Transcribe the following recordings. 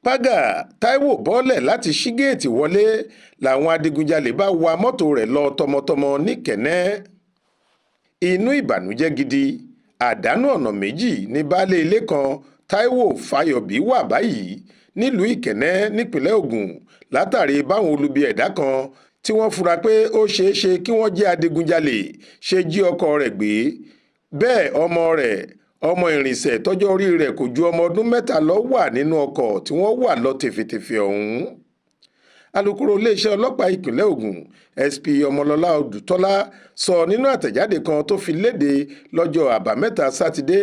págà Táíwò bọ́lẹ̀ láti ṣí géètì wọlé làwọn adigunjalè bá wa mọ́tò rẹ̀ lọ tọmọtọmọ níkẹ̀nẹ́. Inú ìbànújẹ́ gidi, àdánù ọ̀nà méjì ní baálé ilé kan Táíwò Fáyọ̀bí wà báyìí nílùú Ìkẹ̀nẹ́ nípínlẹ̀ Ògùn látàrí báwọn olubi ẹ̀dá kan tí wọ́n fura pé ó ṣeé ṣe kí wọ́n jẹ́ adigunjalè ṣe jí ọkọ rẹ̀ gbé. Bẹ́ẹ̀ ọmọ ìrìnsẹ̀ tọ́jọ́ orí rẹ̀ kò ju ọmọ ọdún 3 lọ wà nínú ọkọ̀ tí wọ́n wà lọ tèfètèfè ọ̀hún. Alukoro iléeṣẹ́ ọlọ́pàá ìpínlẹ̀ Ògùn SP Ọmọlọ́lá Odùtọ́lá sọ nínú àtẹ̀jáde kan tó fi léde lọ́jọ́ Àbámẹ́ta Sátidé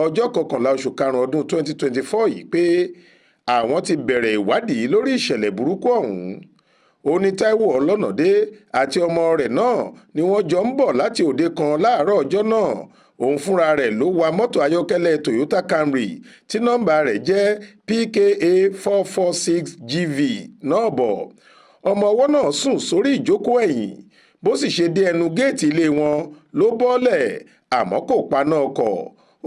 ọjọ́ 11 oṣù karùn-ún ọdún 2024 yìí pé àwọn ti bẹ̀rẹ̀ ìwádìí lórí ìṣẹ̀lẹ̀ burúkú ọ̀hún. Ó ní Táíwò Ọlọ́nàdé àti ọmọ rẹ̀ náà ni wọ́n jọ ń bọ̀ láti òde kan láàárọ̀ ọjọ́ náà. Òun fúnra rẹ̀ ló wa mọ́tò ayọ́kẹ́lẹ́ Toyota Camry tí nọ́mbà rẹ̀ jẹ́ PKA 446GV náà bọ̀. Ọmọ ọwọ́ náà sùn sórí ìjókòó ẹ̀yìn. Bó sì ṣe dé ẹnu géètì ilé wọn ló bọ́lẹ̀, àmọ́ kò paná ọkọ̀.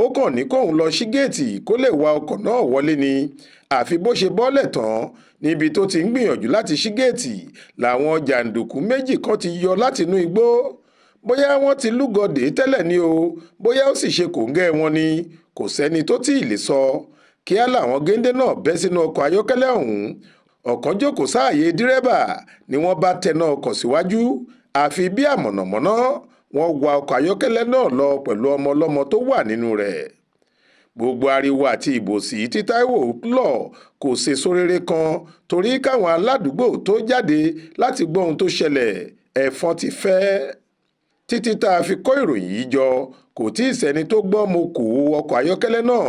Ó kàn ní kóun lọ ṣí géètì kó lè wa ọkọ̀ náà wọlé ni. Àfi bó ṣe bọ́lẹ̀ tán níbi tó ti ń gbìyànjú láti ṣí géètì làwọn jàǹdùkú méjì kan ti yọ látinú igbó. Bóyá wọ́n ti lúgọdè tẹ́lẹ̀ ni o, bóyá ó sì ṣe kòńgẹ́ wọn ni, kò sẹ́ni tó tí ì lè sọ. Kíá làwọn géńdé náà bẹ́ sínú ọkọ̀ ayọ́kẹ́lẹ́ ọ̀hún. Ọ̀kan jókòó sáàyè dírẹ́bà ni wọ́n bá tẹná ọkọ̀ síwájú. Àfi bí àmọ̀nàmọ́ná wọ́n wa ọkọ̀ ayọ́kẹ́lẹ́ náà lọ pẹ̀lú ọmọ ọlọ́mọ tó wà nínú rẹ̀. Gbogbo ariwo àti ìbòsí tí Táíwò lọ kò sèso rere kan torí káwọn aládùúgbò tó jáde láti gbọ́ ohun tó ṣẹlẹ̀ ẹ̀fọn ti fẹ́. Títí tá a fi kó ìròyìn yìí jọ kò tí ì sẹ́ni tó gbọ́ mọ̀kòó ọkọ̀ ayọ́kẹ́lẹ́ náà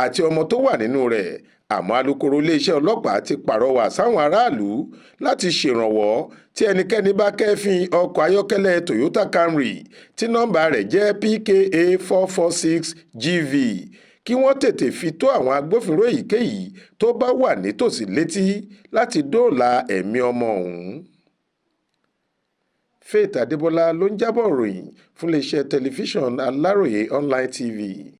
àti ọmọ tó wà nínú rẹ̀. Àmọ́ alukoro iléeṣẹ́ ọlọ́pàá ti pàrọwà sáwọn aráàlú láti ṣèrànwọ́ tí ẹnikẹ́ni bá kẹ́fín ọkọ̀ ayọ́kẹ́lẹ́ Toyota Camry tí nọ́mbà rẹ̀ jẹ́ PKA 446GV kí wọ́n tètè fi tó àwọn agbófinró èyíkéyìí tó bá wà nítòsí létí láti dóòlà ẹ̀mí ọmọ ọ̀hún. Faith Adébọlá ló ń jábọ̀ ròyìn fún iléeṣẹ́ tẹlifíṣàn Aláròyé Online TV.